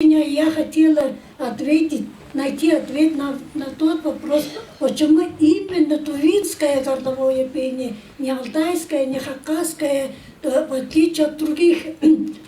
Я хотела найти ответ на тот вопрос, почему именно тувинское горловое пение, не алтайское, не хакасское, в отличие от других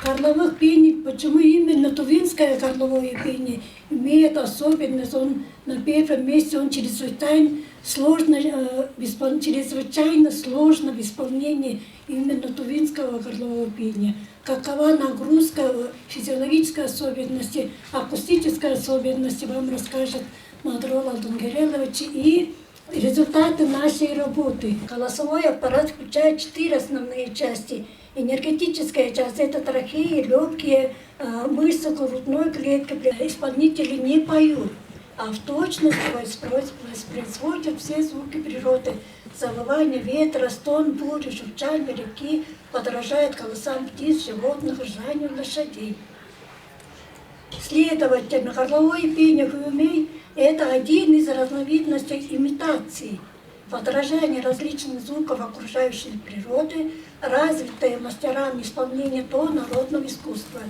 горловых пений, почему именно тувинское горловое пение имеет особенность. Он на первом месте, он чрезвычайно сложно в исполнении именно тувинского горлового пения. Какова нагрузка, физиологические особенности, акустические особенности вам расскажет Мадрол Алдунгерелович и результаты нашей работы. Голосовой аппарат включает 4 основные части. Энергетическая часть – это трахеи, легкие, мышцы грудной клетки. Исполнители не поют, а в точности воспроизводят все звуки природы. Завывание ветра, стон бури, журчание реки подражает голосам птиц, животных, ржанию лошадей. Следовательно, горловое пение хуюмей – это один из разновидностей имитации, подражание различных звуков окружающей природы, развитое мастерами исполнения народного искусства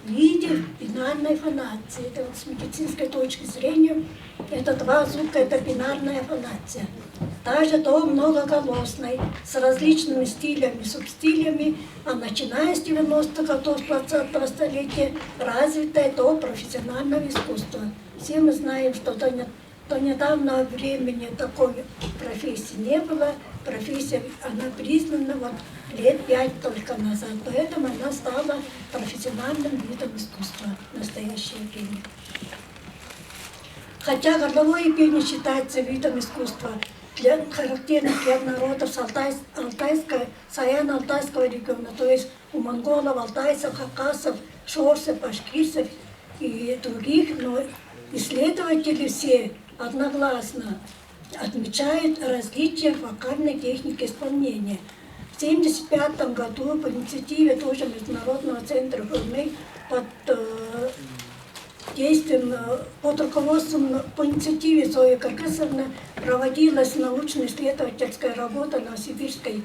в виде бинарной фонации. Это вот с медицинской точки зрения, это 2 звука, это бинарная фонация. Также до многоголосной, с различными стилями, субстилями, а начиная с 90-х годов 20-го столетия, развитое до профессионального искусства. Все мы знаем, что до недавнего времени такой профессии не было. Профессия, она признана лет 5 только назад, поэтому она стала профессиональным видом искусства в настоящее время. Хотя горловое пение считается видом искусства, характерным для народов Саяно-Алтайского региона, то есть у монголов, алтайцев, хакасов, шорцев, башкирцев и других, но исследователи все одногласно отмечают различия в вокальной технике исполнения. В 1975 году по инициативе тоже Международного центра Хуюмей под руководством, по инициативе Зои Кыргызовны проводилась научно-исследовательская работа на Сибирской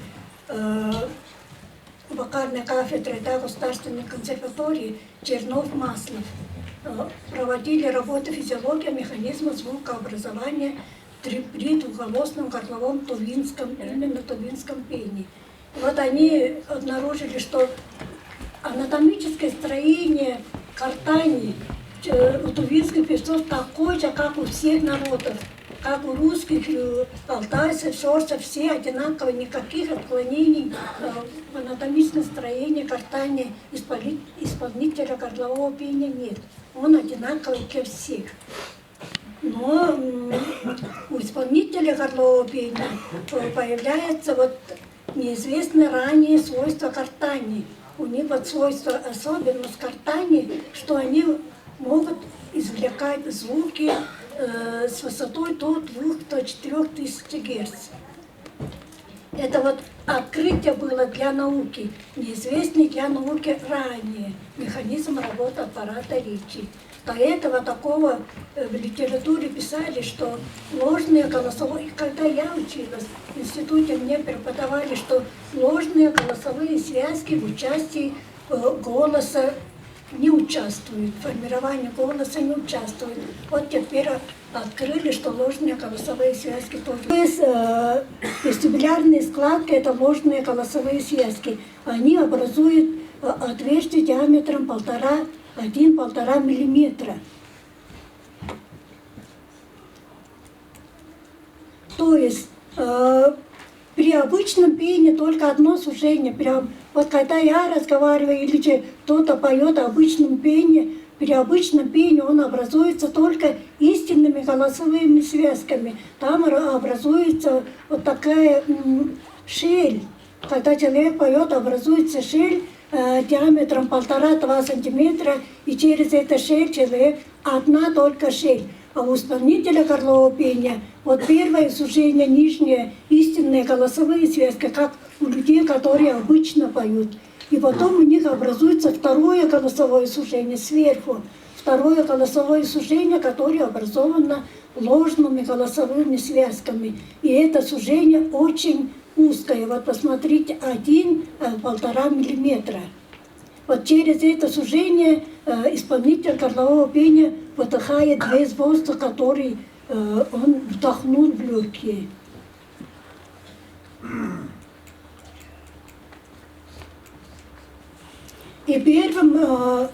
вокальной кафедре Государственной консерватории Чернов-Маслов. Проводили работы физиология механизма звукообразования при двуголосном горловом именно тувинском пении. И вот они обнаружили, что анатомическое строение гортани у тувинских певцов такое же, как у всех народов, как у русских, алтайцев, шорцев, все одинаковые, никаких отклонений в анатомическом строении гортани исполнителя горлового пения нет. Он одинаковый для всех. Но у исполнителя горлового пения появляется неизвестное ранее свойство гортани. У них свойство, особенность гортани, что они могут извлекать звуки с высотой до 2-4 тысяч Гц. Это открытие было для науки, неизвестный для науки ранее механизм работы аппарата речи. До этого такого в литературе писали, что ложные голосовые, когда я училась в институте, мне преподавали, что ложные голосовые связки в участии голоса не участвуют, в формировании голоса не участвуют. Вот теперь открыли, что ложные голосовые связки тоже. То есть вестибулярные складки – это ложные голосовые связки. Они образуют отверстие диаметром 1–1,5 миллиметра. То есть при обычном пении только одно сужение. Когда я разговариваю или кто-то поет обычном пении, при обычном пении он образуется только истинными голосовыми связками. Там образуется такая щель. Когда человек поет, образуется щель диаметром 1,5–2 сантиметра, и через эту щель человек одна только щель. А у исполнителя горлового пения первое сужение, нижнее, истинные голосовые связки, как у людей, которые обычно поют. И потом у них образуется второе голосовое сужение сверху. Второе голосовое сужение, которое образовано ложными голосовыми связками. И это сужение очень узкое. Посмотрите, 1–1,5 миллиметра. Через это сужение исполнитель горлового пения выдыхает весь воздух, который он вдохнул в легкие. И первое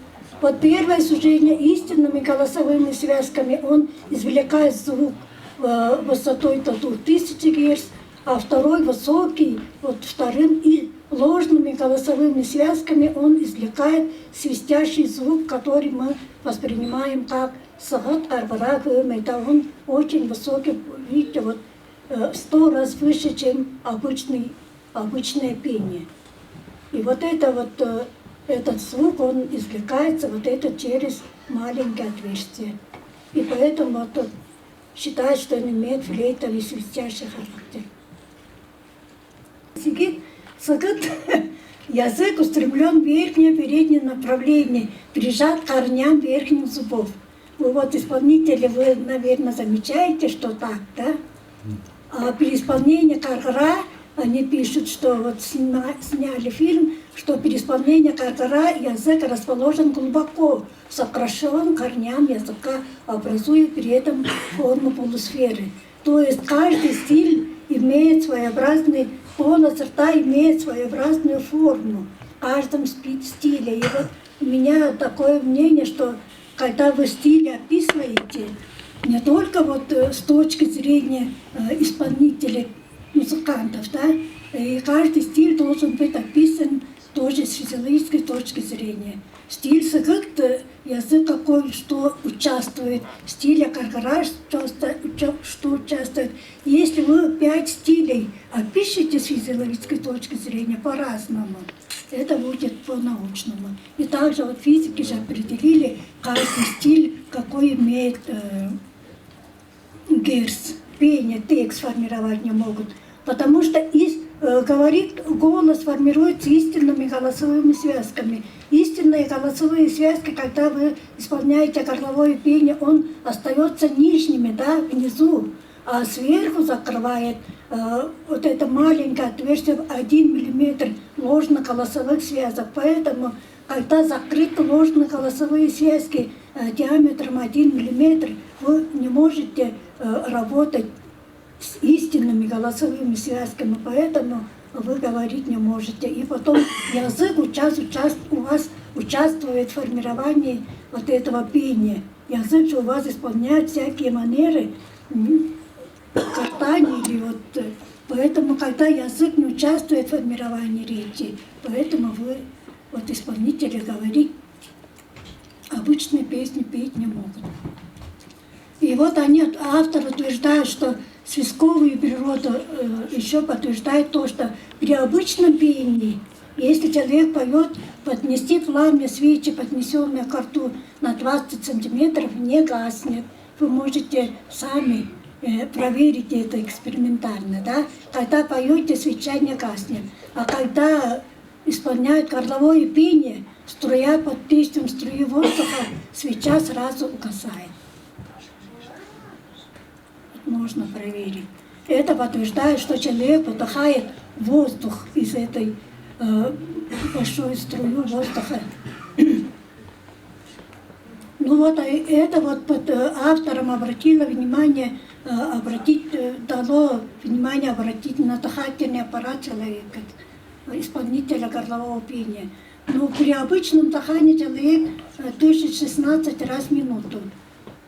сужение истинными голосовыми связками он извлекает звук высотой до 2000 Гц, а второй высокий, вот вторым и ложными голосовыми связками он извлекает свистящий звук, который мы воспринимаем как сагат арбарак. Это он очень высокий, видите, вот 100 раз выше, чем обычное пение. И вот это вот этот звук, он извлекается вот это через маленькое отверстие. И поэтому вот считают, что он имеет флейтовый свистящий характер. Сагат, язык устремлен в верхнее переднее направление, прижат к корням верхних зубов. Вы вот исполнители, вы, наверное, замечаете, что так, да? А при исполнении каргара они пишут, что вот сняли фильм, что при исполнении каргара язык расположен глубоко, сокращен корням языка, образуя при этом форму полусферы. То есть каждый стиль имеет своеобразный, полость рта имеет своеобразную форму в каждом стиле. И вот у меня такое мнение, что когда вы стиль описываете, не только вот с точки зрения исполнителей, музыкантов, да, и каждый стиль должен быть описан тоже с физиологической точки зрения. Стиль сагат, язык какой, что участвует, стиль каргара, что участвует. Если вы 5 стилей опишите с физиологической точки зрения по-разному, это будет по-научному. И также вот физики же определили каждый стиль, какой имеет герц, пение, текст формировать не могут. Потому что говорит, голос формируется истинными голосовыми связками. Истинные голосовые связки, когда вы исполняете горловое пение, он остается нижними, да, внизу, а сверху закрывает вот это маленькое отверстие 1 мм ложно-голосовых связок. Поэтому, когда закрыты ложно-голосовые связки диаметром 1 мм, вы не можете работать с истинными голосовыми связками, поэтому вы говорить не можете. И потом язык у вас участвует в формировании вот этого пения. Язык же у вас исполняет всякие манеры картания или вот. Поэтому, когда язык не участвует в формировании речи, поэтому вы, вот исполнители, говорить обычные песни петь не могут. И вот автор утверждает, что свистковую природу еще подтверждает то, что при обычном пении, если человек поет, поднести пламя свечи, поднесенное к рту на 20 сантиметров, не гаснет. Вы можете сами проверить это экспериментально, да? Когда поете, свеча не гаснет. А когда исполняют горловое пение, струя под действием струи воздуха, свеча сразу угасает. Можно проверить. Это подтверждает, что человек вдыхает воздух из этой большой струи воздуха. Ну вот, это вот под автором дало внимание обратить на дыхательный аппарат человека, исполнителя горлового пения. Но при обычном дыхании человек дышит 16 раз в минуту.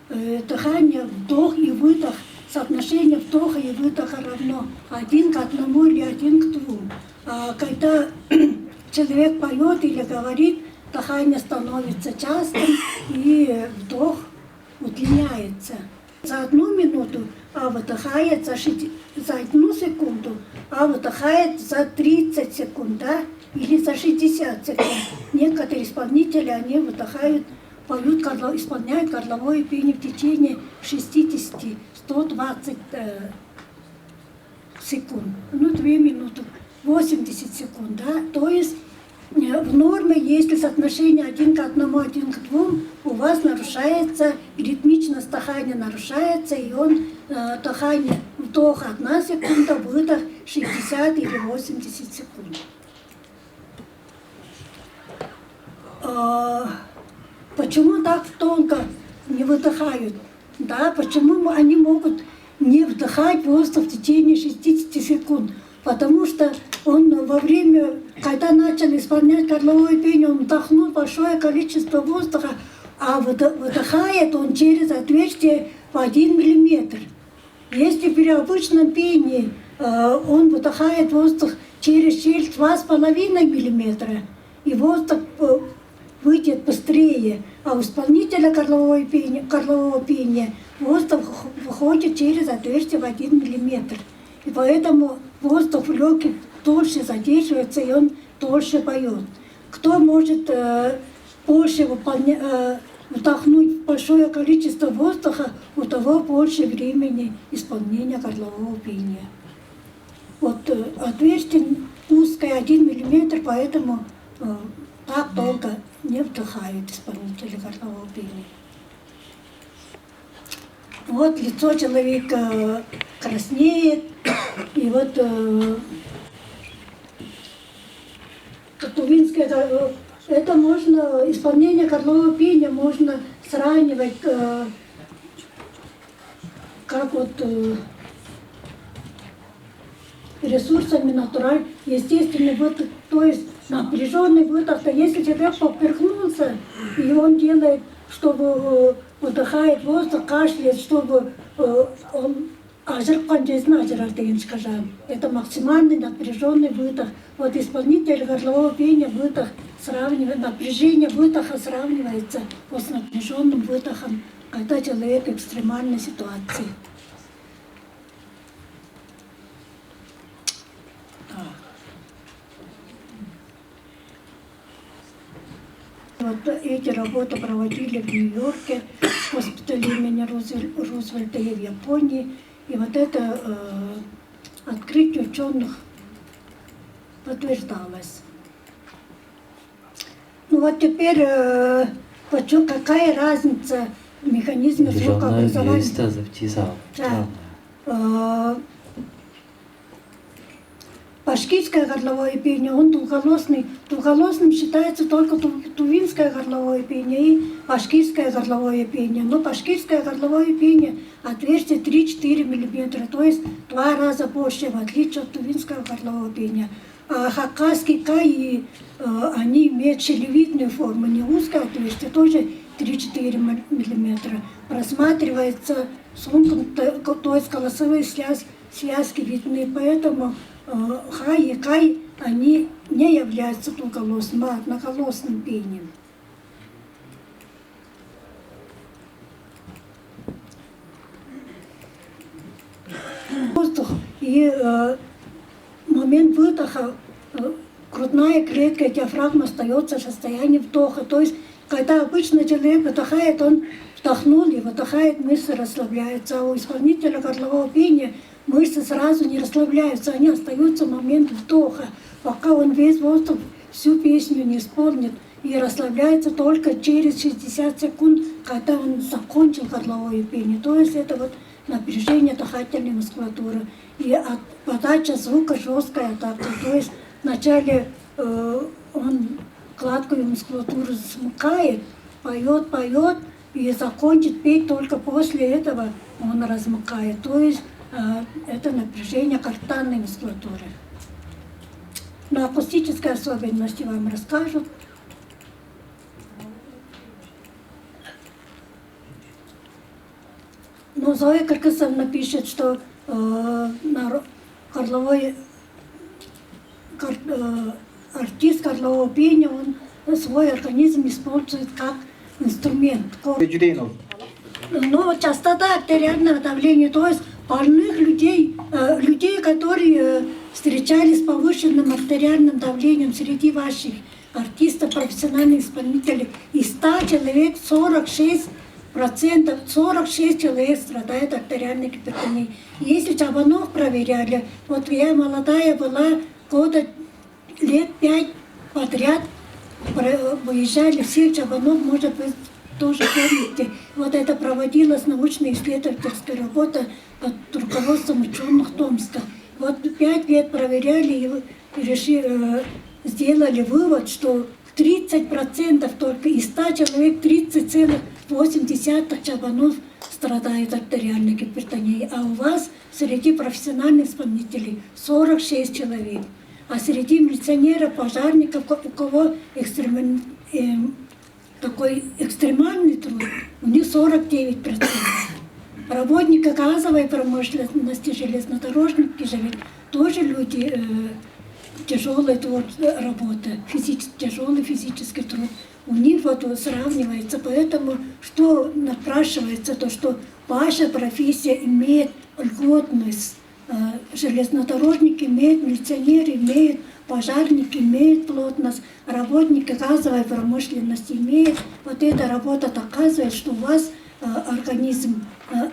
Дыхание, вдох и выдох, соотношение вдоха и выдоха равно 1 к 1 или 1 к 2. А когда человек поет или говорит, дыхание становится частым и вдох удлиняется. За 1 минуту, а выдыхает за 1 секунду, а выдыхает за 30 секунд, да? Или за 60 секунд. Некоторые исполнители, они выдыхают, поют, исполняют горловое пение в течение 60-120 секунд. Ну, 2 минуты, 80 секунд, да? То есть в норме, если соотношение 1 к 1, 1 к 2, у вас нарушается, ритмичность дыхания нарушается, и дыхание, вдох 1 секунда, выдох 60 или 80 секунд. почему так тонко не выдыхают? Да, почему они могут не вдыхать воздух в течение 60 секунд? Потому что он во время, когда начал исполнять горловое пение, он вдохнул большое количество воздуха, а выдыхает он через отверстие в 1 миллиметр. Если при обычном пении он выдыхает воздух через щель 2,5 миллиметра, и воздух выйдет быстрее, а у исполнителя горлового пения воздух выходит через отверстие в 1 миллиметр. И поэтому воздух в легких дольше задерживается, и он дольше поет. Кто может больше вдохнуть большое количество воздуха, у того больше времени исполнения горлового пения. Вот отверстие узкое 1 миллиметр, поэтому так долго не вдыхают исполнители горлового пения. Вот лицо человека краснеет, и вот тувинское, это можно, исполнение горлового пения можно сравнивать как вот ресурсами натуральных, естественный выдох, то есть напряженный выдох. Если человек поперхнулся, и он делает, чтобы выдыхает воздух, кашляет, чтобы он это максимальный напряженный выдох. Вот исполнитель горлового пения выдох сравнивает, напряжение выдоха сравнивается вот с напряженным выдохом, когда человек в экстремальной ситуации. Вот эти работы проводили в Нью-Йорке, в госпитале имени Рузвельта и в Японии. И вот это открытие ученых подтверждалось. Ну вот теперь, какая разница в механизме звукообразования? Башкирское горловое пение, он двуголосный. Двуголосным считается только тувинское горловое пение и башкирское горловое пение. Но башкирское горловое пение отверстие 3-4 мм, то есть в 2 раза больше, в отличие от тувинского горлового пения. А хакасский кай, они имеют щелевидную форму, не узкое отверстие, тоже 3-4 мм. Просматривается сомкнутая, то есть голосовые связки видны, поэтому хай и кай, они не являются двуголосным, а одноголосным пением. Воздух и момент выдоха, грудная клетка, диафрагма остается в состоянии вдоха. То есть, когда обычно человек выдыхает, он вдохнул и выдыхает, мышцы расслабляются. А у исполнителя горлового пения мышцы сразу не расслабляются, они остаются в момент вдоха, пока он весь воздух, всю песню не исполнит, и расслабляется только через 60 секунд, когда он закончил горловое пение. То есть это вот напряжение дыхательной мускулатуры. И подача звука жесткая атака. То есть вначале он гладкую мускулатуру смыкает, поет, и закончит петь только после этого он размыкает. То есть это напряжение гортанной мускулатуры. Но акустические особенности вам расскажут. Но Зоя Кыргызовна пишет, что артист горлового пения, он свой организм использует как инструмент. Но частота артериального давления, то есть больных людей, которые встречались с повышенным артериальным давлением среди ваших артистов, профессиональных исполнителей, из 100 человек 46 человек страдает артериальной гипертонией. Если Чабанов проверяли, вот я молодая была, лет 5 подряд выезжали все Чабанов, может быть, тоже помните. Вот это проводилась научно-исследовательская работа под руководством ученых Томска. Вот 5 лет проверяли и сделали вывод, что 30% только из 100 человек 30,8 чабанов страдают артериальной гипертонией, а у вас среди профессиональных исполнителей 46 человек. А среди милиционеров, пожарников, у кого такой экстремальный труд, у них 49%. Работники газовой промышленности, железнодорожники же ведь тоже люди, тяжелая работа, тяжелый физический труд. У них вот сравнивается, поэтому что напрашивается, то что ваша профессия имеет льготность. Железнодорожники имеют, милиционеры имеют, пожарники имеют плотность, работники газовой промышленности имеют. Вот эта работа доказывает, что у вас организм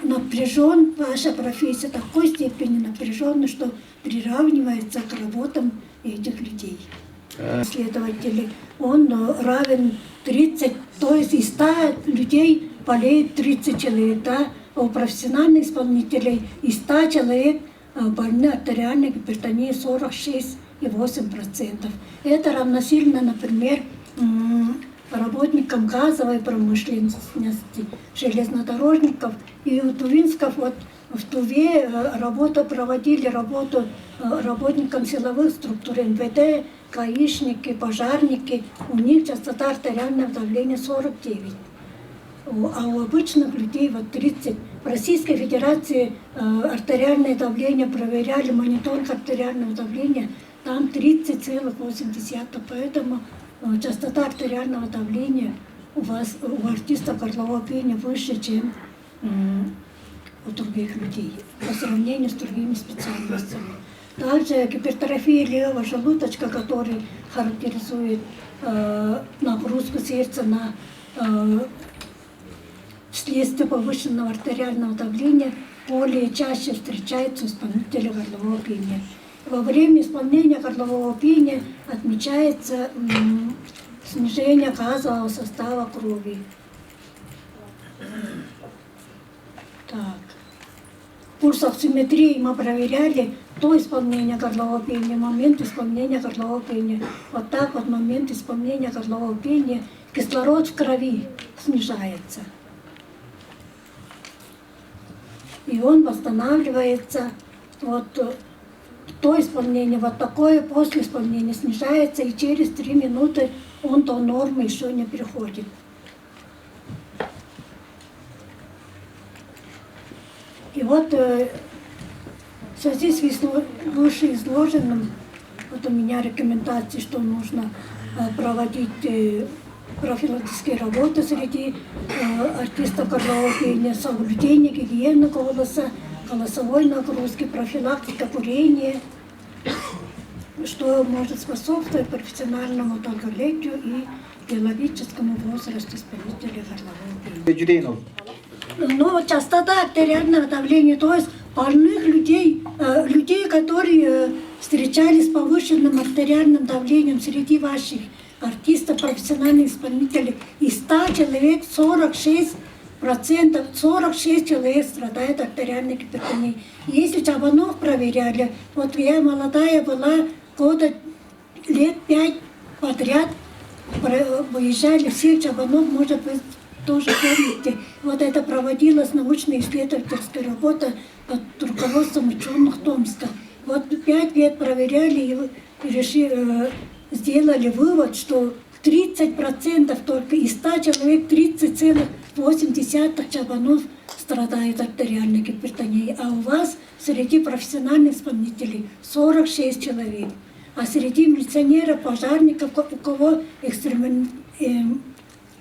напряжен, ваша профессия такой степени напряженна, что приравнивается к работам этих людей. Следователь, он равен 30, то есть из 100 людей болеет 30 человек, да? А у профессиональных исполнителей из 100 человек больны артериальной гипертонией 46,8%. Это равносильно, например, работникам газовой промышленности, железнодорожников и тувинсков. Вот в Туве проводили работу работникам силовых структур МВД, гаишники, пожарники. У них частота артериального давления 49. А у обычных людей вот 30. В Российской Федерации артериальное давление проверяли, мониторинг артериального давления, там 30,8. Поэтому частота артериального давления у артистов горлового пения выше, чем у других людей, по сравнению с другими специальностями. Также гипертрофия левого желудочка, который характеризует нагрузку сердца вследствие повышенного артериального давления, более чаще встречается у исполнителя горлового пения. Во время исполнения горлового пения отмечается снижение газового состава крови. Так. Пульс оксиметрии мы проверяли до исполнения горлового пения, момент исполнения горлового пения. Вот так вот момент исполнения горлового пения кислород в крови снижается. И он восстанавливается вот до исполнения, вот такое после исполнения снижается, и через 3 минуты он до нормы еще не переходит. И вот в связи с вышеизложенным, вот у меня рекомендации, что нужно проводить профилактические работы среди артистов горлового пения, соблюдение гигиены голоса, голосовой нагрузки, профилактика курения, что может способствовать профессиональному долголетию и биологическому возрасту исполнителя горлового пения. Но частота артериального давления, то есть больных людей, которые встречались с повышенным артериальным давлением среди ваших артистов, профессиональных исполнителей, из 100 человек 46 человек страдает артериальной гипертонией. Если чабанов проверяли, вот я молодая была, лет 5 подряд выезжали всех чабанов, может быть, тоже помните. Вот это проводилась научно-исследовательская работа под руководством ученых Томска. Вот 5 лет проверяли и сделали вывод, что 30% только из 100 человек 30,8 чабанов страдают артериальной гипертонией, а у вас среди профессиональных исполнителей 46 человек. А среди милиционеров, пожарников, у кого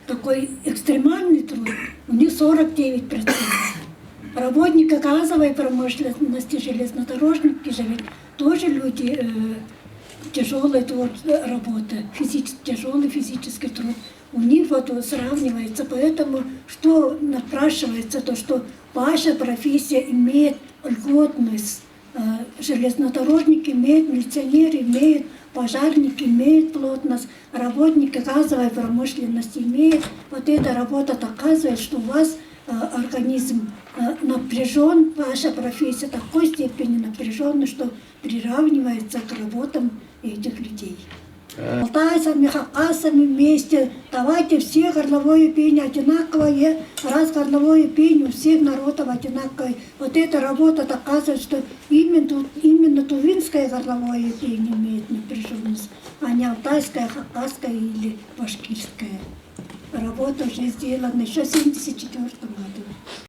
такой экстремальный труд, у них 49%. Работники газовой промышленности, железнодорожники же ведь тоже люди, тяжелая работа, тяжелый физический труд. У них вот сравнивается, поэтому что напрашивается, то что ваша профессия имеет льготность. Железнодорожники имеют, милиционеры имеют, пожарники имеют плотность, работники газовой промышленности имеют. Вот эта работа доказывает, что у вас организм напряжен, ваша профессия такой степени напряженна, что приравнивается к работам этих людей. Алтайцами, хакасами вместе. Давайте все горловое пение одинаковое, раз горловое пение у всех народов одинаковое. Вот эта работа доказывает, что именно тувинское горловое пение имеет напряженность, а не алтайское, хакасское или башкирское. Работа уже сделана еще в 1974 году.